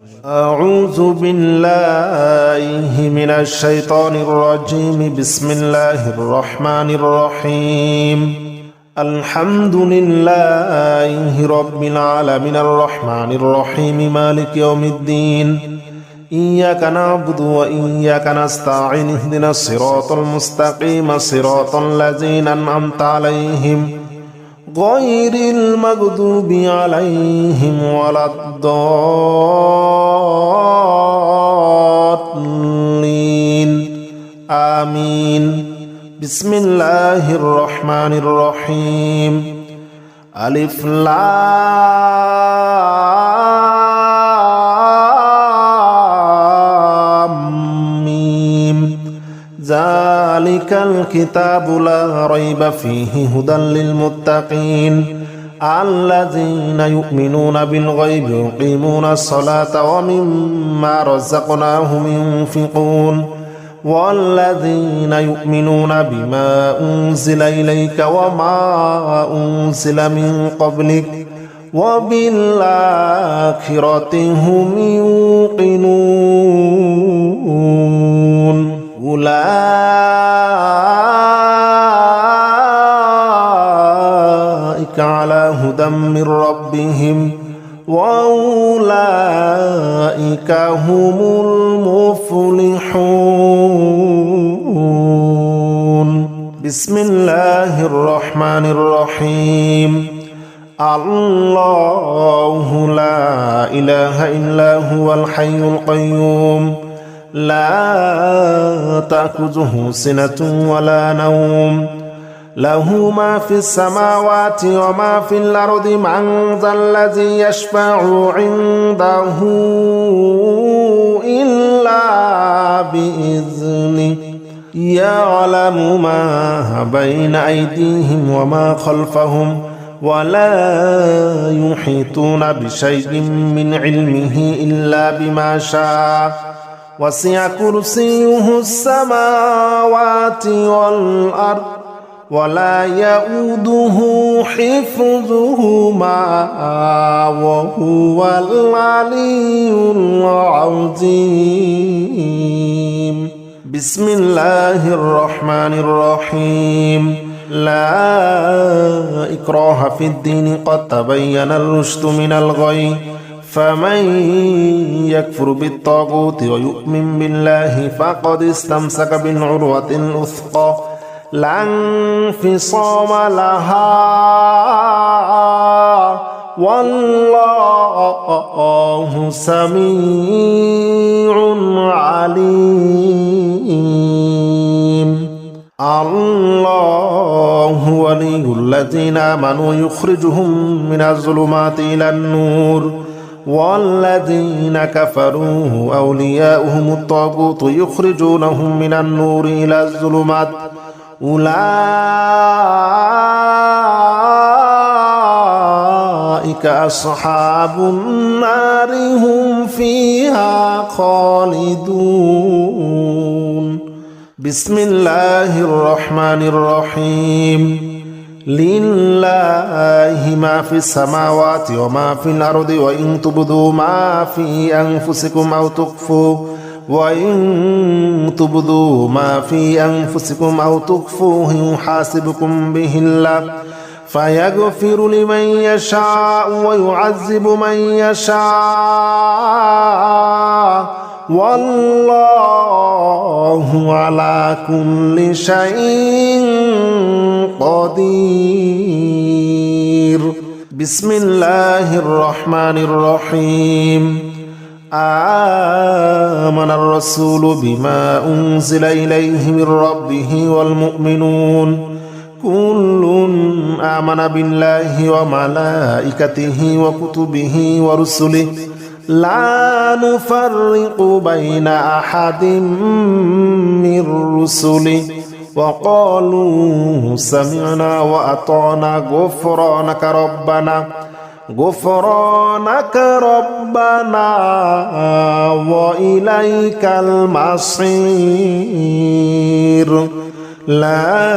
أعوذ بالله من الشيطان الرجيم بسم الله الرحمن الرحيم الحمد لله رب العالمين الرحمن الرحيم مالك يوم الدين إياك نعبد وإياك نستعين اهدنا الصراط المستقيم صراط الذين أنعمت عليهم غير المغضوب عليهم ولا الضالين آمين بسم الله الرحمن الرحيم ألف لام ميم ذلك الكتاب لا ريب فيه هدى للمتقين الذين يؤمنون بالغيب ويقيمون الصلاة ومما رزقناهم ينفقون والذين يؤمنون بما أنزل إليك وما أنزل من قبلك وبالآخرة هم يوقنون أولئك على هدى من ربهم وأولئك هم المفلحون بسم الله الرحمن الرحيم الله لا إله إلا هو الحي القيوم لا تأخذه سنة ولا نوم له ما في السماوات وما في الأرض من ذا الذي يشفع عنده إلا بإذنه يعلم ما بين أيديهم وما خلفهم ولا يحيطون بشيء من علمه إلا بما شاء وسع كرسيه السماوات والأرض ولا يؤوده حفظهما وهو العلي العظيم بسم الله الرحمن الرحيم لا إكراه في الدين قد تبين الرشد من الغي فمن يكفر بالطاغوت ويؤمن بالله فقد استمسك بالعروة الوثقى لا انفصام لها والله سميع عليم الله ولي الذين آمنوا يخرجهم من الظلمات إلى النور والذين كفروا أولياؤهم الطاغوت يخرجونهم من النور إلى الظلمات أولئك أصحاب النار هم فيها خالدون بسم الله الرحمن الرحيم لله ما في السماوات وما في الأرض وإن تبدوا ما في أنفسكم أو تخفوه ما في أنفسكم أو تخفوه يحاسبكم به الله فيغفر لمن يشاء ويعذب من يشاء والله على كل شيء قدير بسم الله الرحمن الرحيم آمن الرسول بما أنزل إليه من ربه والمؤمنون كل آمن بالله وملائكته وكتبه ورسله لا نفرق بين أحد من رسله وقالوا سمعنا وأطعنا غفرانك ربنا وإليك المصير لا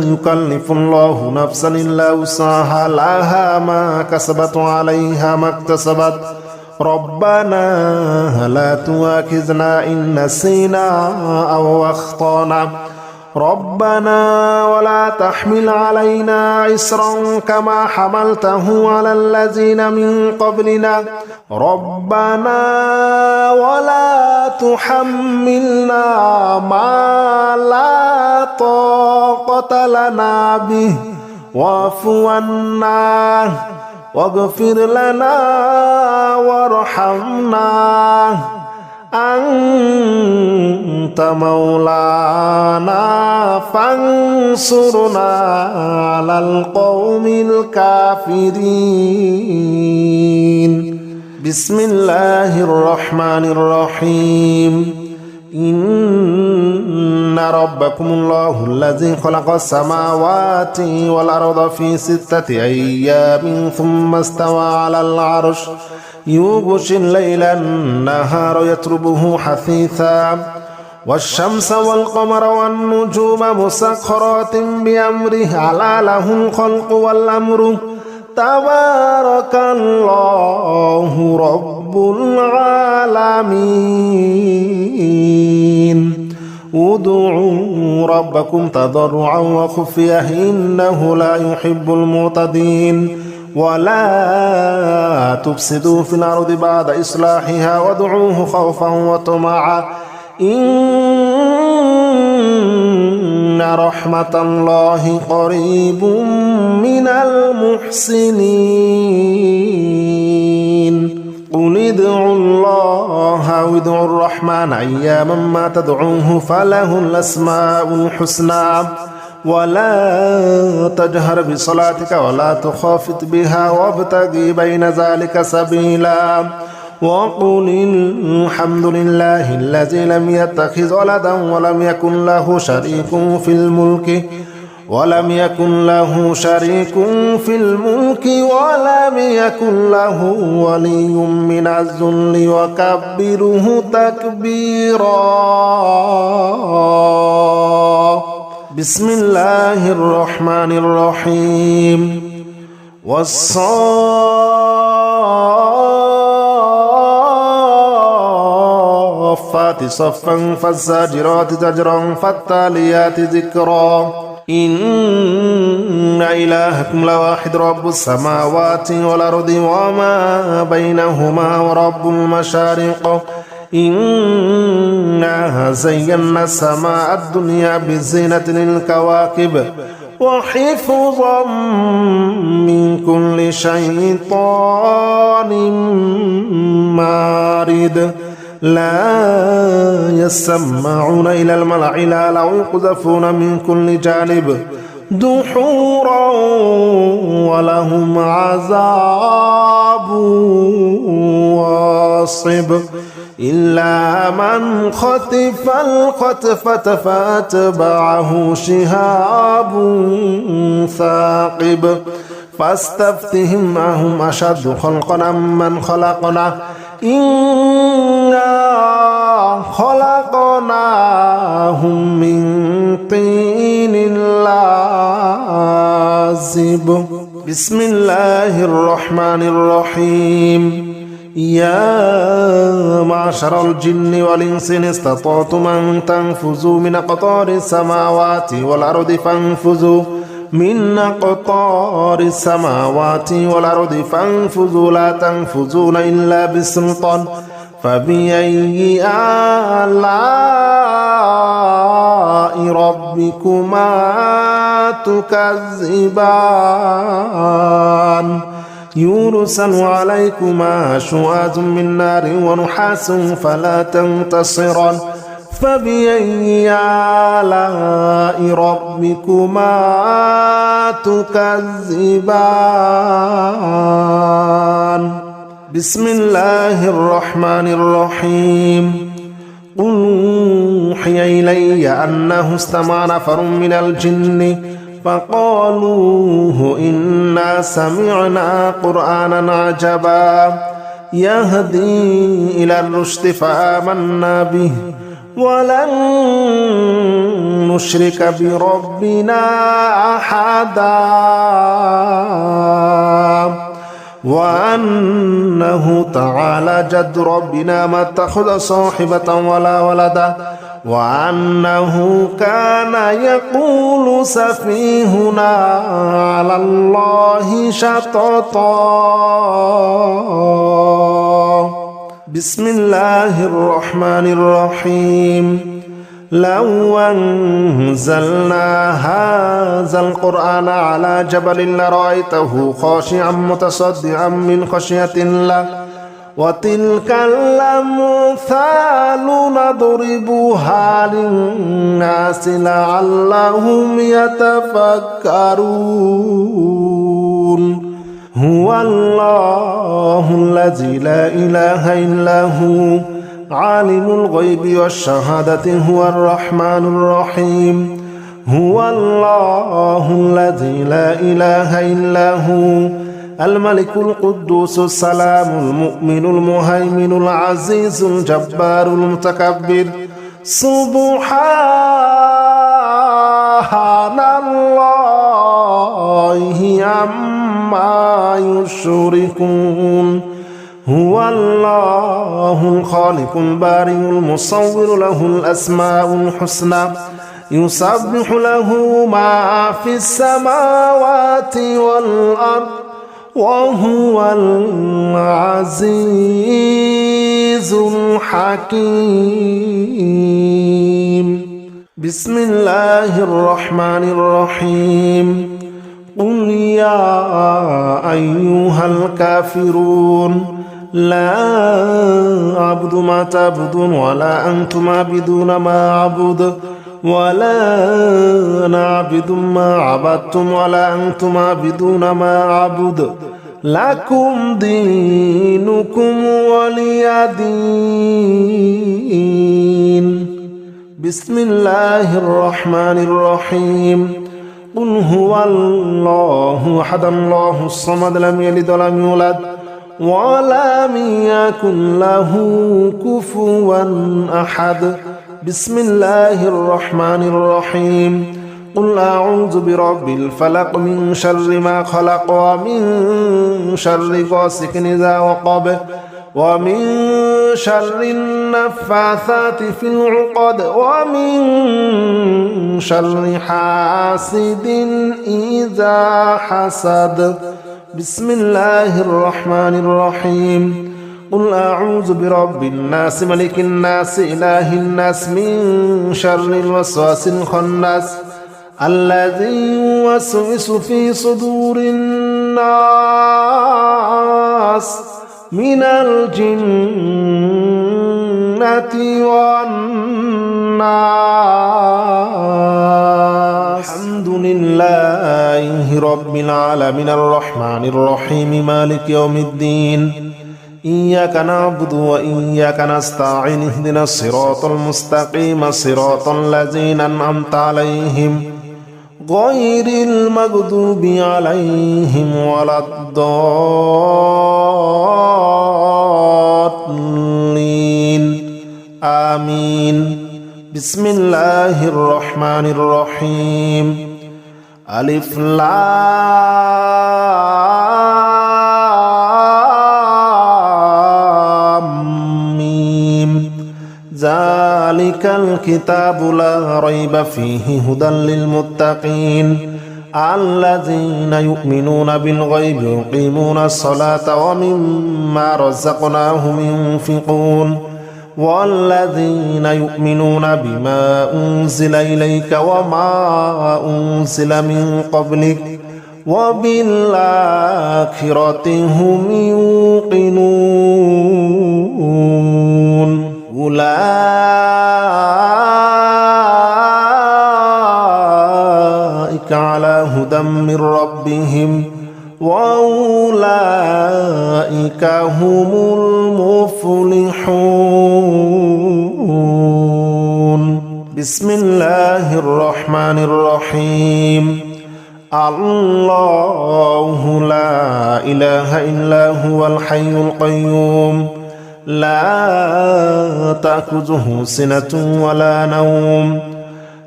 يكلف الله نفسا إلا وسعها لها ما كسبت وعليها ما اكتسبت ربنا لا تؤاخذنا إن نسينا أو أخطأنا ربنا ولا تحمل علينا إصرا كما حملته على الذين من قبلنا ربنا ولا تحملنا ما لا طاقة لنا به واعف عنا واغفر لنا وارحمنا أنت مولانا فانصرنا على القوم الكافرين بسم الله الرحمن الرحيم إن ربكم الله الذي خلق السماوات والأرض في 6 أيام ثم استوى على العرش يغشي الليل النهار يطلبه حثيثا والشمس والقمر والنجوم مسخرات بأمره ألا له الخلق والأمر تبارك الله رب العالمين ادعوا ربكم تضرعا وخفية إنه لا يحب المعتدين ولا تفسدوا في الأرض بعد إصلاحها وادعوه خوفا وطمعا إن رحمة الله قريب من المحسنين قل ادعوا الله أو ادعوا الرحمن أياما ما تدعوه فله الأسماء الحسنى ولا تجهر بصلاتك ولا تخافت بها وابتغي بين ذلك سبيلا وقل الحمد لله الذي لم يتخذ ولدا ولم يكن له شريك في الملك ولم يكن له له ولي من الذل وكبره تكبيرا بسم الله الرحمن الرحيم والصافات صفا فالزاجرات زجرا فالتاليات ذكرا إن إلهكم لواحد رب السماوات والأرض وما بينهما ورب المشارق إنا زينا السماء الدنيا بزينة للكواكب وحفظا من كل شيطان مارد لا يسمعون إلى الملأ الأعلى ويقذفون من كل جانب دحورا ولهم عذاب واصب إلا من خطف الخطفة فأتبعه شهاب ثاقب فاستفتهم أهم أشد خلقا أمن خلقنا إنا خلقناهم من طين لازب بسم الله الرحمن الرحيم يا معشر الجن والإنس إن استطعتم أن تنفذوا من أقطار السماوات والأرض فانفذوا من أقطار السماوات والأرض فانفذوا لا تنفذون إلا بسلطان فبأي آلاء ربكما تكذبان يرسل عليكما شواظ من نار ونحاس فلا تنتصران فبأي آلاء ربكما تكذبان بسم الله الرحمن الرحيم قل أوحي إلي أنه استمع نفر من الجن فقالوا إنا سمعنا قرآنا عجبا يهدي إلى الرشد فآمنا به ولن نشرك بربنا أحدا وأنه تعالى جد ربنا ما اتخذ صاحبة ولا ولدا وأنه كان يقول سفيهنا على الله شططا. بسم الله الرحمن الرحيم. لو أنزلنا هذا القرآن على جبل لرأيته خاشعا متصدعا من خشية الله وتلك الأمثال نضربها للناس لعلهم يتفكرون. هو الله الذي لا إله إلا هو عالم الغيب والشهادة هو الرحمن الرحيم. هو الله الذي لا إله إلا هو الملك القدوس السلام المؤمن المهيمن العزيز الجبار المتكبر. سبحان الله عما يشركون. هو الله الخالق البارئ المصور له الأسماء الحسنى يسبح له ما في السماوات والأرض وهو العزيز الحكيم. بسم الله الرحمن الرحيم. قل يا أيها الكافرون لا أعبد ما تعبدون ولا أنتم عابدون ما أعبد ولا أنا عابد ما عبدتم ولا أنتم عابدون ما أعبد لكم دينكم ولي دين. بسم الله الرحمن الرحيم. قل هو الله أحد الله الصمد لم يلد ولم يولد ولم يكن له كفوا أحد. بسم الله الرحمن الرحيم. قل أعوذ برب الفلق من شر ما خلق ومن شر غاسق إذا وقب ومن شر النفاثات في العقد ومن شر حاسد إذا حسد. بسم الله الرحمن الرحيم. قل أعوذ برب الناس ملك الناس إله الناس من شر الوسواس الخناس الذي يوسوس في صدور الناس من الجنة والناس. الحمد لله رب العالمين الرحمن الرحيم مالك يوم الدين. إياك نعبد وإياك نستعين اهدنا الصراط المستقيم صراط الذين أنعمت عليهم غير المغضوب عليهم ولا الضالين آمين. بسم الله الرحمن الرحيم. ألف لام ميم. ذلك الكتاب لا ريب فيه هدى للمتقين الذين يؤمنون بالغيب ويقيمون الصلاة ومما رزقناهم ينفقون والذين يؤمنون بما أنزل إليك وما أنزل من قبلك وبالآخرة هم يوقنون. أولئك على هدى من ربهم وأولئك هم المفلحون. بسم الله الرحمن الرحيم. الله لا إله إلا هو الحي القيوم لا تأخذه سنة ولا نوم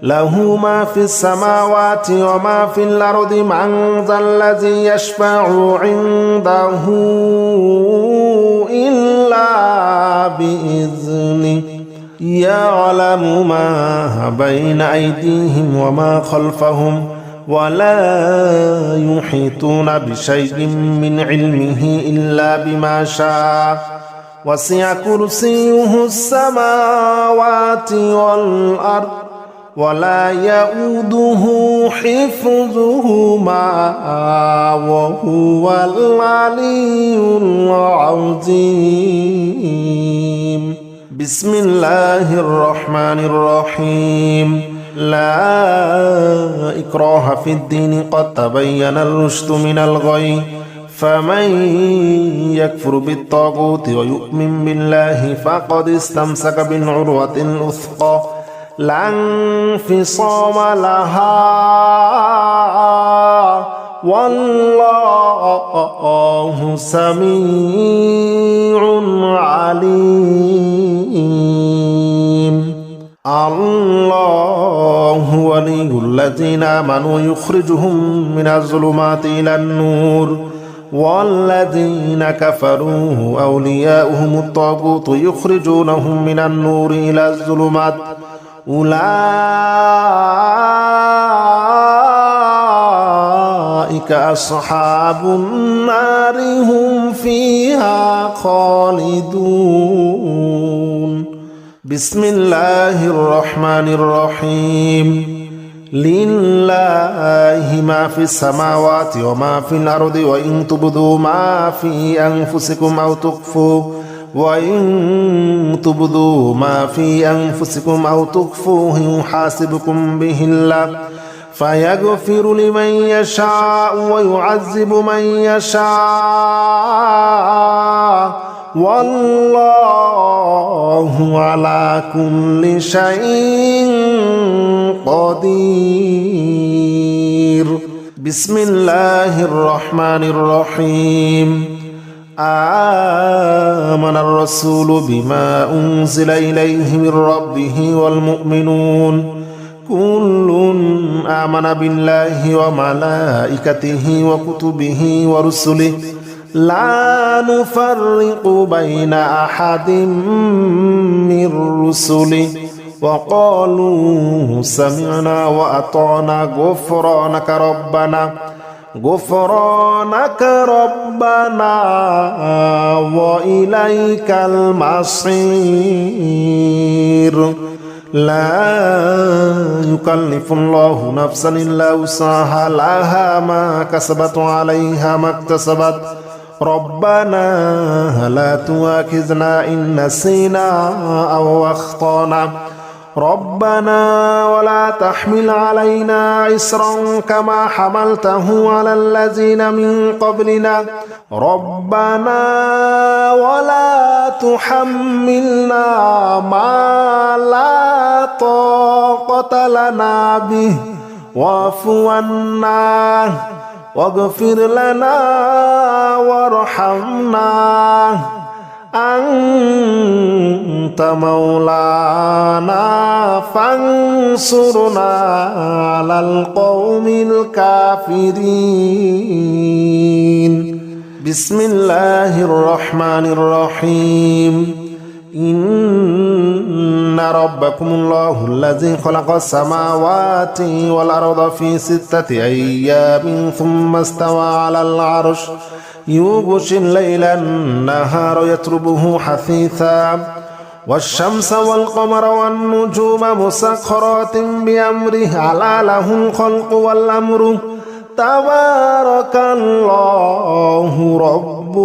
له ما في السماوات وما في الأرض من ذا الذي يشفع عنده إلا بإذنه يعلم ما بين أيديهم وما خلفهم ولا يحيطون بشيء من علمه إلا بما شاء وسع كرسيه السماوات والأرض ولا يؤوده حفظهما وهو العلي العظيم بسم الله الرحمن الرحيم لا إكراه في الدين قد تبين الرشد من الغي فمن يكفر بالطاغوت ويؤمن بالله فقد استمسك بالعروة الوثقى لا انفصام لها والله سميع عليم الله ولي الذين آمنوا يخرجهم من الظلمات إلى النور والذين كفروا أولياؤهم الطاغوت يخرجونهم من النور إلى الظلمات أولئك أصحاب النار هم فيها خالدون بسم الله الرحمن الرحيم لله ما في السماوات وما في الأرض وإن تبدوا ما في أنفسكم أو تخفوه يحاسبكم به الله فيغفر لمن يشاء ويعذب من يشاء والله على كل شيء قدير بسم الله الرحمن الرحيم آمن الرسول بما أنزل إليه من ربه والمؤمنون كل آمن بالله وملائكته وكتبه ورسله لا نفرق بين أحد من رسله وقالوا سمعنا وأطعنا غفرانك ربنا وإليك المصير لا يكلف الله نفسا إلا وسعها لها ما كسبت وعليها ما اكتسبت ربنا لا تؤاخذنا إن نسينا أو أخطأنا ربنا ولا تحمل علينا إصرا كما حملته على الذين من قبلنا ربنا ولا تحملنا ما لا طاقة لنا به واعف عنا واغفر لنا وارحمنا أنت مولانا فانصرنا على القوم الكافرين بسم الله الرحمن الرحيم إن ربكم الله الذي خلق السماوات والأرض في 6 أيام ثم استوى على العرش يغشي الليل النهار يطلبه حثيثا والشمس والقمر والنجوم مسخرات بأمره ألا له الخلق والأمر تبارك الله رب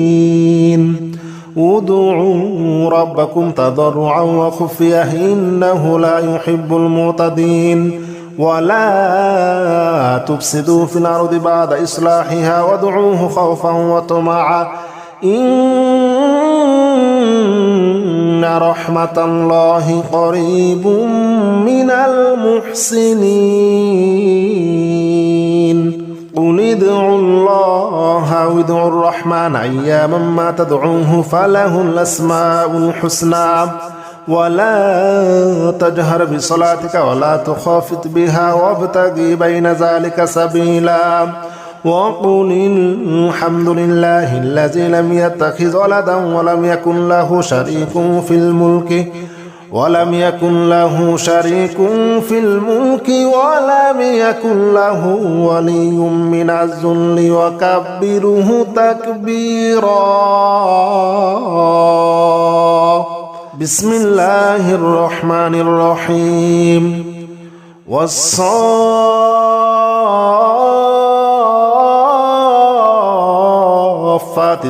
العالمين ادعوا ربكم تضرعا وخفية إنه لا يحب المعتدين ولا تفسدوا في الأرض بعد إصلاحها وادعوه خوفا وطمعا إن رحمة الله قريب من المحسنين قل ادعوا الله أو ادعوا الرحمن أياما ما تدعوه فله الأسماء الحسنى ولا تجهر بصلاتك ولا تخافت بها وابتغ بين ذلك سبيلا وقل الحمد لله الذي لم يتخذ ولدا ولم يكن له شريك في الملك ولم يكن له له ولي من الذل وكبره تكبيرا. بسم الله الرحمن الرحيم. والصافات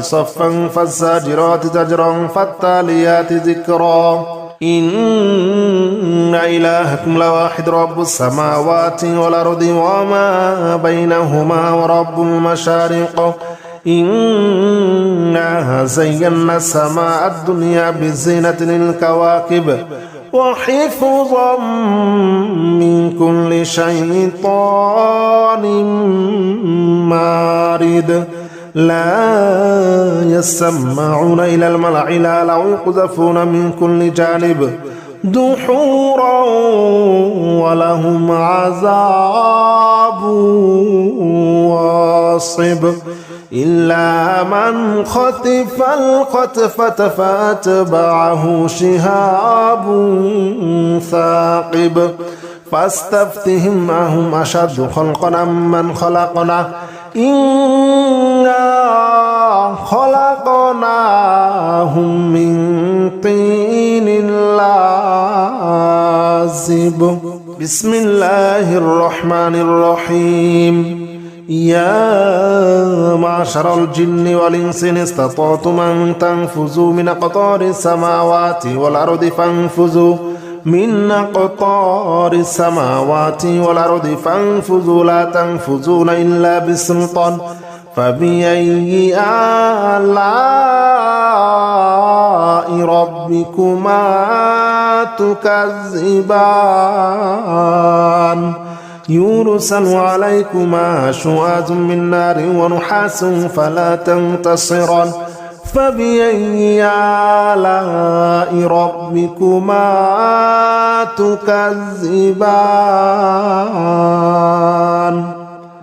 صفا فالزاجرات زجرا فالتاليات ذكرا. إن إلهكم لواحد رب السماوات والأرض وما بينهما ورب المشارق. إنا زينا السماء الدنيا بزينة للكواكب وحفظا من كل شيطان مارد. لا يسمعون إلى الملأ الأعلى ويقذفون من كل جانب دحورا ولهم عذاب واصب إلا من خطف الخطفة فأتبعه شهاب ثاقب. فاستفتهم أهم أشد خلقا أمن خلقنا إنا خلقناهم من طين لازب. بسم الله الرحمن الرحيم. يا معشر الجن والإنس إن استطعتم أن تنفذوا من أقطار السماوات والأرض فانفذوا من أقطار السماوات والأرض فانفذوا لا تنفذون إلا بسلطان. فبأي آلاء ربكما تكذبان يرسل عليكما شواظ من نار ونحاس فلا تنتصران. فبأي آلاء ربكما تكذبان.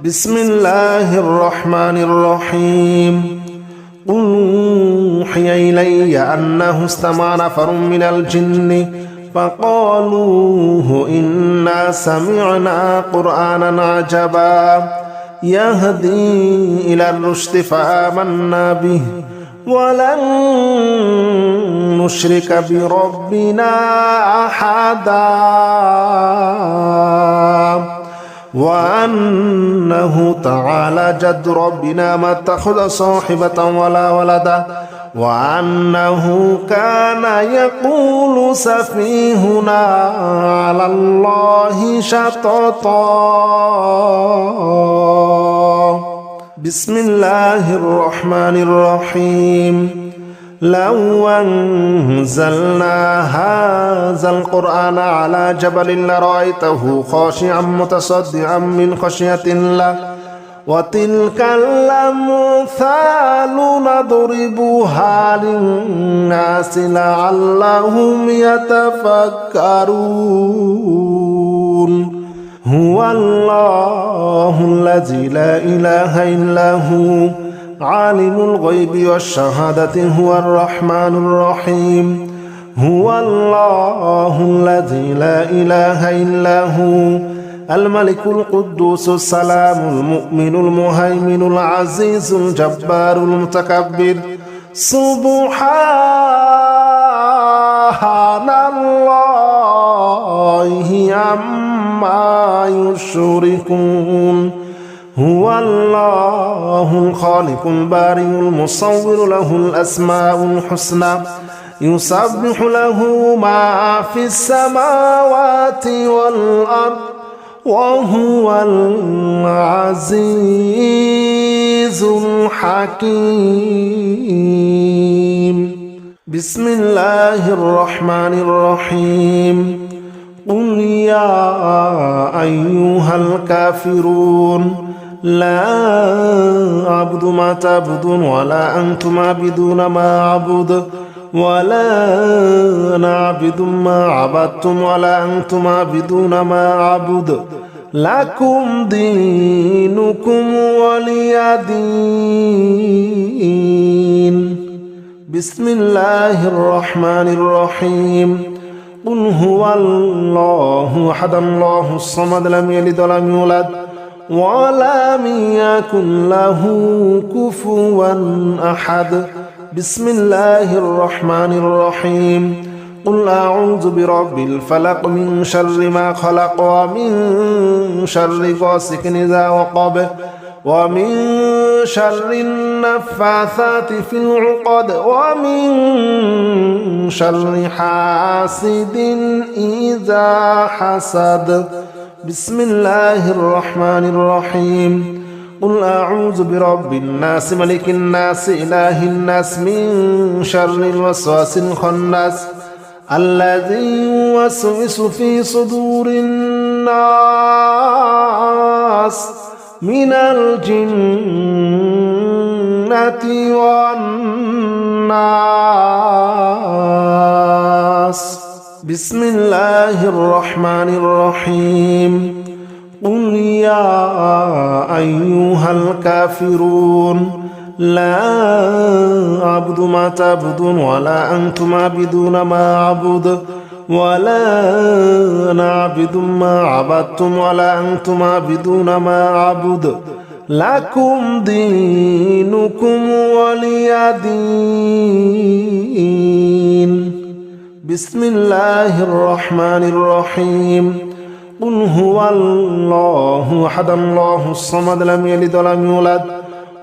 بسم الله الرحمن الرحيم. قل أوحي إلي أنه استمع نفر من الجن فقالوا إنا سمعنا قرآنا عجبا يهدي إلى الرشد فآمنا به ولن نشرك بربنا أحدا وأنه تعالى جد ربنا ما اتخذ صاحبة ولا ولدا وأنه كان يقول سفيهنا على الله شططا. بسم الله الرحمن الرحيم. لو أنزلنا هذا القرآن على جبل لرأيته خاشعا متصدعا من خشية الله وتلك الأمثال نضربها للناس لعلهم يتفكرون. هو الله الذي لا إله إلا هو عالم الغيب والشهادة هو الرحمن الرحيم. هو الله الذي لا إله إلا هو الملك القدوس السلام المؤمن المهيمن العزيز الجبار المتكبر. سبحان الله عما يشركون. هو الله الخالق البارئ المصور له الأسماء الحسنى يسبح له ما في السماوات والأرض وهو العزيز الحكيم. بسم الله الرحمن الرحيم. قل يا أيها الكافرون لا أعبد ما تعبدون ولا أنتم عابدون ما أعبد ولا أنا عابد ما عبدتم ولا أنتم عابدون ما أعبد لكم دينكم ولي دين بسم الله الرحمن الرحيم قل هو الله أحد الله الصمد لم يلد ولم يولد ولم يكن له كفوا أحد بسم الله الرحمن الرحيم قل أعوذ برب الفلق من شر ما خلق ومن شر غاسق إذا وقب ومن شر النفاثات في العقد ومن شر حاسد إذا حسد بسم الله الرحمن الرحيم قل أعوذ برب الناس ملك الناس إله الناس من شر الوسواس الخناس الذي يوسوس في صدور الناس من الجنة والناس بسم الله الرحمن الرحيم قل يا أيها الكافرون لا أعبد ما تعبدون ولا أنتم عابدون ما أعبد ولا أنا عابد ما عبدتم ولا أنتم عابدون ما أعبد لكم دينكم ولي دين بسم الله الرحمن الرحيم قل هو الله أحد الله الصمد لم يلد ولم يولد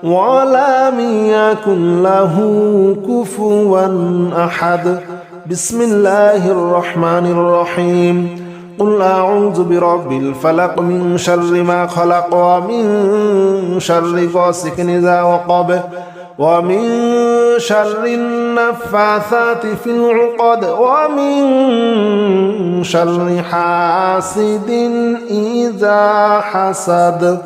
ولم يكن له كفوا أحد بسم الله الرحمن الرحيم قل أعوذ برب الفلق من شر ما خلق ومن شر غاسق إذا وقب ومن شر النفاثات في العقد ومن شر حاسد إذا حسد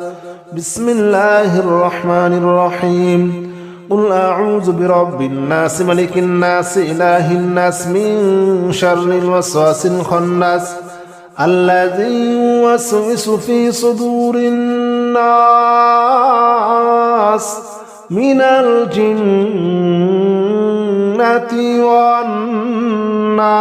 بسم الله الرحمن الرحيم قل أعوذ برب الناس ملك الناس إله الناس من شر الوسواس الخناس الذي يوسوس في صدور الناس من الجنة والناس